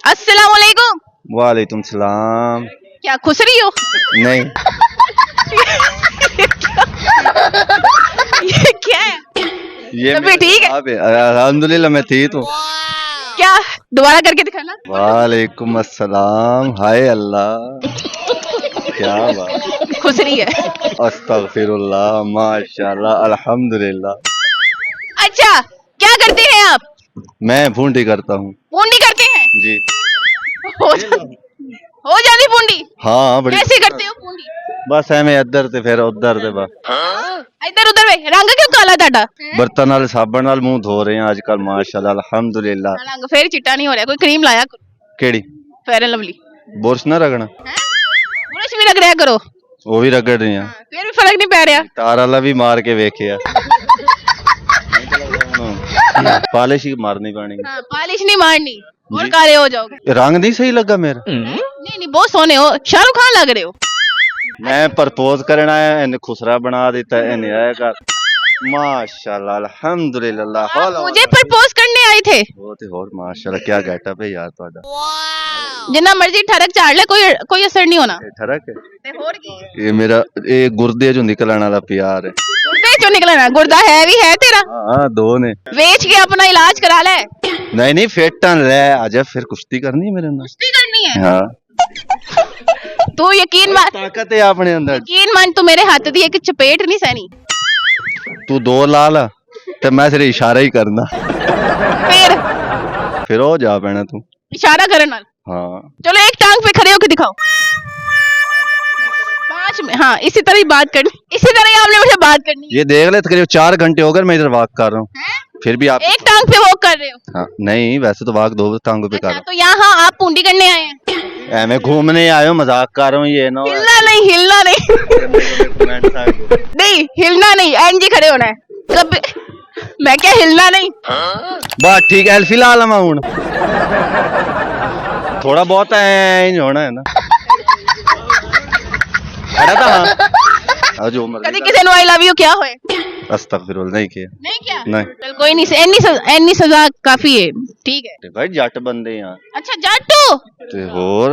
अस्सलाम वालेकुम। वालेकुम सलाम। क्या खुश रही हो? नहीं, ये क्या है? ये तबीयत ठीक है? अल्हम्दुलिल्लाह मैं ठीक हूँ। क्या दोबारा करके दिखाना। वालेकुम अस्सलाम। हाय अल्लाह, क्या बात। खुश रही है। अस्तगफिरुल्लाह, माशाल्लाह, अल्हम्दुलिल्लाह। अच्छा, क्या करते हैं आप? मैं पूंडी करता हूँ पूंडी करते हैं? जी। हो जाती पूंडी? हाँ बड़ी। कैसे करते हो पूंडी? बस ਐਵੇਂ ਇੱਧਰ ਤੇ ਫਿਰ ਉੱਧਰ ਤੇ ਬਸ इधर उधर वे रंग क्यों काला ਤੁਹਾਡਾ? ਬਰਤਨ ਨਾਲ ਸਾਬਣ ਨਾਲ ਮੂੰਹ ਧੋ ਰਹੇ ਹਾਂ ਅੱਜ ਕੱਲ ਮਾਸ਼ਾਅੱਲਾ ਅਲਹਮਦੁਲਿल्लाह। रंग फिर चिट्टा नहीं हो रहा, कोई क्रीम लाया करो। ਕਿਹੜੀ फेयर एंड लवली ਬੁਰਸ਼ ਨਾ ਰਗਣਾ, ब्रश भी लग रहा करो। ਉਹ ਵੀ ਰਗੜ ਰਹੇ ਆ। फिर भी फर्क नहीं पै रहा। ਤਾਰ ਵਾਲਾ ਵੀ ਮਾਰ ਕੇ ਵੇਖਿਆ, ਪਾਲਿਸ਼ ਹੀ ਮਾਰਨੀ ਪੈਣੀ। हाँ, पॉलिश नहीं मारनी और जी। काले हो जाओगे। रंग नहीं सही लगा मेरा। नहीं नहीं, बहुत सोने हो, शाहरुख खान लग रहे हो। मैं प्रपोज करना है, इन्हें खुसरा बना देता है, इन्हें आएगा माशाल्लाह अल्हम्दुलिल्लाह। आप मुझे प्रपोज करने आए थे? बहुत ही और माशाल्लाह, क्या गेटअप है यार ਤੁਹਾਡਾ। जिन्ना मर्जी ठरक झाड़ ले, कोई असर नहीं होना। ਇਹ ਠਰਕ है, ते होर की? ਇਹ ਮੇਰਾ ਇਹ ਗੁਰਦੇ ਚੋਂ ਨਿਕਲਣ ਵਾਲਾ ਪਿਆਰ ਹੈ। गुर्दे चो निकलना? गुर्दा है भी है तेरा? हाँ दो ने। बेच के अपना इलाज करा ले। नहीं नहीं फेटन रह आजा, फिर कुश्ती करनी है मेरे नाल। कुश्ती करनी है? हाँ तू यकीन मान, ताकत है अपने अंदर। यकीन मान, तू मेरे हाथ दी एक चपेट नहीं सहनी। तू दो ला ला ते मैं सिर्फ इशारा ही करना, फिर हो जा पैना तू। इशारा करने नाल? हाँ चलो एक टांग पे खड़े होकर दिखाओ। 5 में, हाँ इसी तरह ही बात करनी, इसी तरह ही आपने मुझे बात करनी है। ये देख ले, करीब 4 घंटे हो गए मैं इधर वॉक कर रहा हूँ, हैं? फिर भी आप एक टांग पे वॉक कर रहे हो? हाँ नहीं, वैसे तो वॉक दो टांगों पे कर अच्छा, रहा तो यहाँ आप पूंडी करने आए हैं? हूँ। मैं घूमने आया हूँ, मजाक कर रहा हूँ, ये ना हिलना नहीं, हिलना नहीं। नहीं हिलना नहीं, एनजी खड़े होना है। कब मैं क्या हिलना नहीं? बस ठीक है, फिलहाल मैं हूँ थोड़ा बहुत इंज होना है ना। अरे तो हाँ जो कभी किसी ने आई लव यू क्या होए? अस्तगफिरुल्लाह, नहीं किया। नहीं क्या? नहीं चल कोई नहीं, एनी सजा काफी है, ठीक है। ते भाई जट बंदे यार अच्छा जट हो? ते होर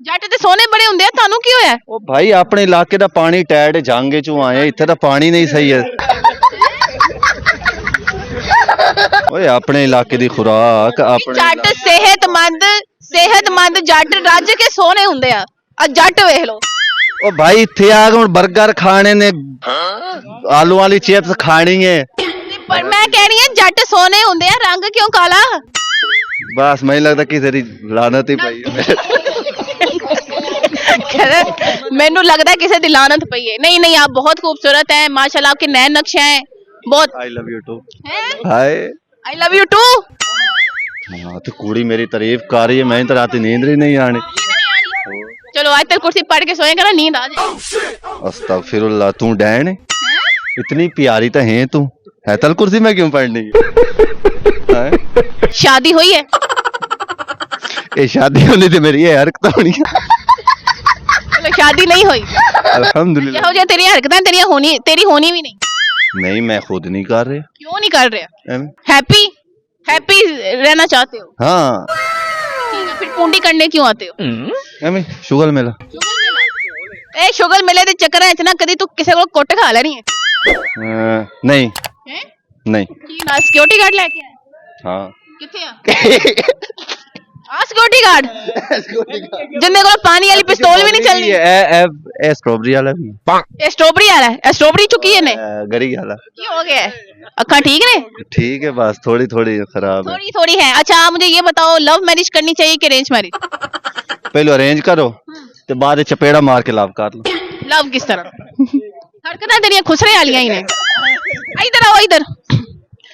जट ते सोने बड़े हुंदे आ, तानू की होया? ओ भाई अपने इलाके दा पानी टैड जांगे चों आए, इत्थे दा पानी नहीं सही है। ओए अपने इलाके दी खुराक अपने जट सेहतमंद जट रज के सोने हुंदे आ जट वेख लो। ओ भाई इत्थे आ गए हुण बर्गर खाने ने, आलू वाली चिप्स खानी है। पर मैं कह रही हूं जट सोने हुंदे आ, रंग क्यों काला? बस मैं लगता किसी दी लानत ही पई है। मैनू लगता है किसी दी लानत पई है। नहीं नहीं, आप बहुत खूबसूरत हैं माशाल्लाह, आपके नैन नक्शे हैं बहुत। I love you too. हाय आई लव यू टू। हाँ तो कुड़ी मेरी तारीफ कर रही है, मैं तो रात नींद ही नहीं आनी। चलो आज तक कुर्सी पढ़ के सोएगा ना, नींद आ जाए। अस्तगफिरुल्लाह, तू डैन है? इतनी प्यारी तो है तू, है तल कुर्सी में क्यों पढ़नी है? शादी हुई है? ये शादी होनी थी मेरी, ये हरकत होनी है। चलो शादी नहीं हुई, अल्हम्दुलिल्लाह। जो तेरी हरकतें तेरी होनी भी नहीं। नहीं मैं खुद नहीं कर रहे। क्यों नहीं कर रहे? एम? हैप्पी रहना चाहते हो? हाँ ठीक है, फिर पूंडी करने क्यों आते हो? एम शुगर मेला। ए शुगर मेले दे चक्कर च ना कदी तू किसी को कुट खा लेनी है? नहीं हैं? नहीं। की ना सिक्योरिटी गार्ड लेके आए? हाँ किथे आ सिक्योरिटी गार्ड जिंदे कोल पानी वाली पिस्तौल भी नहीं चलनी? ए स्ट्रॉबेरी वाला भी, ये स्ट्रॉबेरी वाला है, स्ट्रॉबेरी चुकी है ने? गरी वाला। की हो गया है? अक्खा ठीक ने? ठीक है, बस थोड़ी थोड़ी खराब है। थोड़ी थोड़ी है। अच्छा आप मुझे ये बताओ, लव मैरिज करनी चाहिए कि अरेंज मैरिज? पहले अरेंज करो तो बाद चपेड़ा मार के लव कर लो। लव किस तरह? हरकतां तेरियां खुसरे वालियां ही ने। इधर आओ इधर,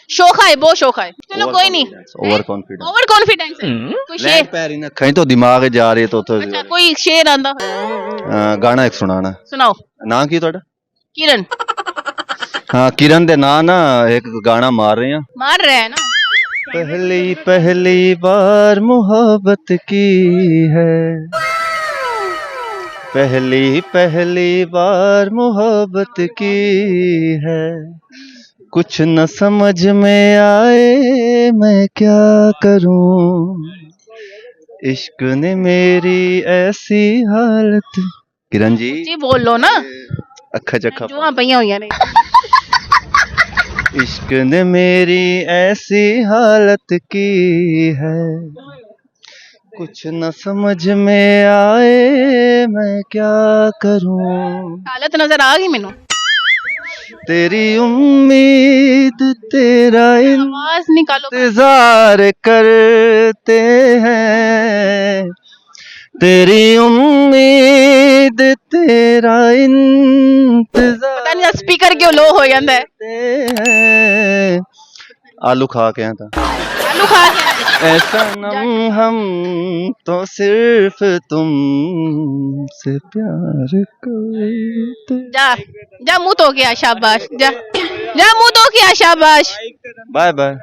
शोखा है, बहुत शोखा है। चलो कोई नहीं। ओवर कॉन्फिडेंस, ओवर कॉन्फिडेंस है। कोई शेर? पैर ही ना कहीं तो दिमाग जा रही है तो अच्छा कोई शेर आंदा गाना एक सुनाना। सुनाओ। ना की ਤੁਹਾਡਾ? किरण। हाँ किरण दे ना ना एक गाना मार रहे हैं। मार रहे हैं ना? पहली पहली बार मोहब्बत की है, पहली पहली बार मोहब्बत की है, कुछ न समझ में आए मैं क्या करूं, इश्क ने मेरी ऐसी हालत। किरण जी जी बोल लो ना, अखा चखा जुआ पईयां होईयां ने। इश्क ने मेरी ऐसी हालत की है, कुछ न समझ में आए मैं क्या करूं। हालत नजर आ गई मैनू। तेरी उम्मीद तेरा आवाज निकालो। इंतजार करते हैं, तेरी उम्मीद तेरा इंतजार पता नहीं स्पीकर क्यों लो हो जाता है। करते हैं। आलू खा के आया था। आलू खा के ऐ सनम हम तो सिर्फ तुमसे प्यार करते। जा जा मुंह धो के आ, शाबाश जा जा मुंह धो के आ, शाबाश। Bye bye.